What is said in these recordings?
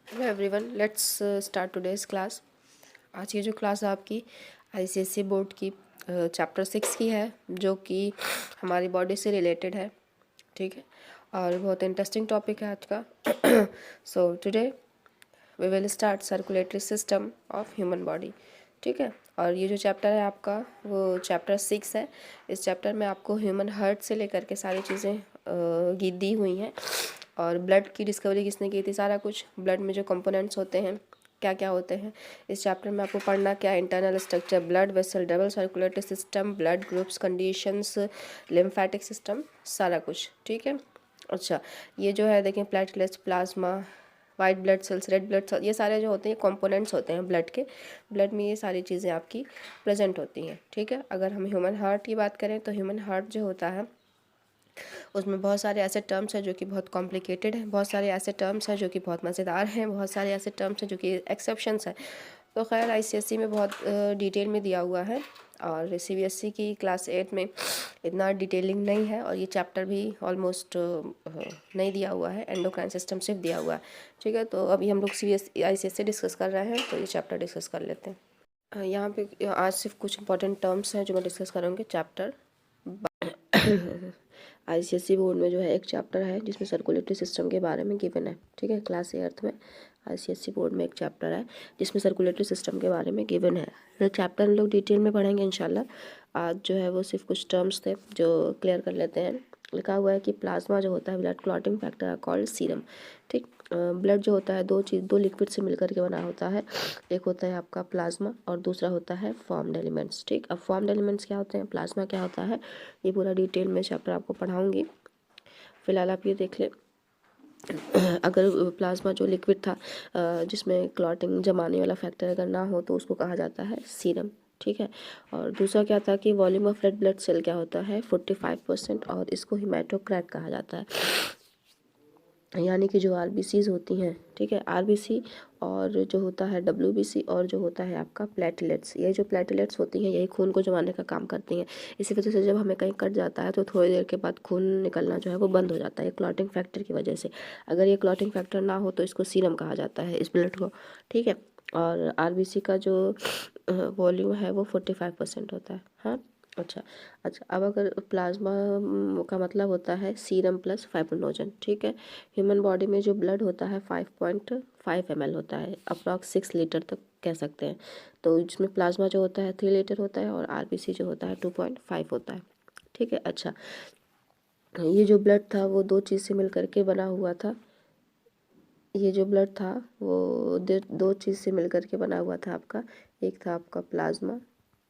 Hello everyone, let's start today's class. आज की जो क्लास है आपकी आईसीएसई बोर्ड की चैप्टर 6 की है, जो कि हमारी बॉडी से रिलेटेड है। ठीक है, और बहुत इंटरेस्टिंग टॉपिक है आज का। So today we will start circulatory system of human body. ठीक है, और ये जो चैप्टर है आपका वो चैप्टर 6 है। इस चैप्टर में आपको ह्यूमन हार्ट से लेकर के सारी चीज़ें दी हुई हैं, और ब्लड की डिस्कवरी किसने की थी, सारा कुछ। ब्लड में जो कंपोनेंट्स होते हैं क्या क्या होते हैं इस चैप्टर में आपको पढ़ना क्या है। Internal structure, blood vessel, double circulatory system, blood groups, conditions, lymphatic system, सारा कुछ। ठीक है, अच्छा, ये जो है देखें, platelets, plasma, white blood cells, red blood cells, ये सारे जो होते हैं कंपोनेंट्स होते हैं ब्लड के। ब्लड में ये सारी चीज़ें आपकी प्रेजेंट होती हैं। ठीक है, अगर हम ह्यूमन हार्ट की बात करें तो ह्यूमन हार्ट जो होता है उसमें बहुत सारे ऐसे टर्म्स हैं जो कि बहुत कॉम्प्लिकेटेड हैं, बहुत सारे ऐसे टर्म्स हैं जो कि बहुत मज़ेदार हैं, बहुत सारे ऐसे टर्म्स हैं जो कि एक्सेप्शंस हैं। तो खैर आईसीएसई में बहुत डिटेल में दिया हुआ है, और सीबीएसई की क्लास 8 में इतना डिटेलिंग नहीं है, और ये चैप्टर भी ऑलमोस्ट नहीं दिया हुआ है। एंडोक्राइन सिस्टम सिर्फ दिया हुआ है। ठीक है, तो अभी हम लोग सीबीएसई आईसीएसई डिस्कस कर रहे हैं, तो ये चैप्टर डिस्कस कर लेते हैं। यहाँ पे आज सिर्फ कुछ इंपॉर्टेंट टर्म्स हैं जो मैं डिस्कस करूँगी चैप्टर। आईसीएसई बोर्ड में जो है एक चैप्टर है जिसमें सर्कुलेटरी सिस्टम के बारे में गिवन है। ठीक है, क्लास 8 में आईसीएसई बोर्ड में एक चैप्टर है जिसमें सर्कुलेटरी सिस्टम के बारे में गिवन है। तो चैप्टर हम लोग डिटेल में पढ़ेंगे इंशाल्लाह। आज जो है वो सिर्फ कुछ टर्म्स थे जो क्लियर कर लेते हैं। लिखा हुआ है कि प्लाज्मा जो होता है blood clotting factor are called serum. ठीक, ब्लड जो होता है दो लिक्विड से मिलकर के बना होता है। एक होता है आपका प्लाज्मा और दूसरा होता है फॉर्म्ड एलिमेंट्स। ठीक, अब फॉर्म्ड एलिमेंट्स क्या होते हैं, प्लाज्मा क्या होता है, ये पूरा डिटेल में चैप्टर आपको पढ़ाऊंगी। फिलहाल आप ये देख ले। अगर प्लाज्मा जो लिक्विड था जिसमें क्लॉटिंग जमाने वाला फैक्टर अगर ना हो तो उसको कहा जाता है सीरम। ठीक है, और दूसरा क्या था कि volume of red blood cell क्या होता है 45%, और इसको हिमेटोक्राट कहा जाता है। यानी कि जो आरबीसीज होती हैं, ठीक है, आरबीसी और जो होता है डब्ल्यूबीसी और जो होता है आपका प्लेटलेट्स, ये जो प्लेटलेट्स होती हैं यही खून को जमाने का काम करती हैं। इसी वजह से जब हमें कहीं कट जाता है तो थोड़ी देर के बाद खून निकलना जो है वो बंद हो जाता है, क्लॉटिंग फैक्टर की वजह से। अगर ये क्लॉटिंग फैक्टर ना हो तो इसको सीरम कहा जाता है, इस ब्लड को। ठीक है, और आरबीसी का जो वॉल्यूम है वो 45% होता है। हाँ, अच्छा अच्छा, अब अगर प्लाज्मा का मतलब होता है सीरम प्लस फाइब्रिनोजन। ठीक है, ह्यूमन बॉडी में जो ब्लड होता है 5.5 ml होता है, अप्रॉक्स 6 लीटर तक कह सकते हैं। तो इसमें प्लाज्मा जो होता है 3 लीटर होता है, और आरबीसी जो होता है 2.5 होता है। ठीक है, अच्छा, ये जो ब्लड था वो दो चीज़ से मिल करके बना हुआ था। ये जो ब्लड था वो दो चीज़ से मिल करके बना हुआ था आपका। एक था आपका प्लाज्मा,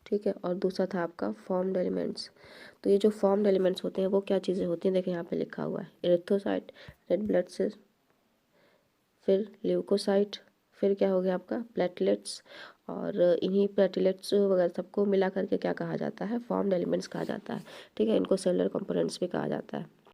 ठीक है, और दूसरा था आपका फॉर्म्ड एलिमेंट्स। तो ये जो फॉर्म्ड एलिमेंट्स होते हैं वो क्या चीज़ें होती हैं, देखिए यहाँ पे लिखा हुआ है, एरिथ्रोसाइट, रेड ब्लड सेल, फिर ल्यूकोसाइट, फिर क्या हो गया आपका प्लेटलेट्स। और इन्हीं प्लेटलेट्स वगैरह सबको मिला करके क्या कहा जाता है, फॉर्म्ड एलिमेंट्स कहा जाता है। ठीक है, इनको सेलुलर कंपोनेंट्स भी कहा जाता है।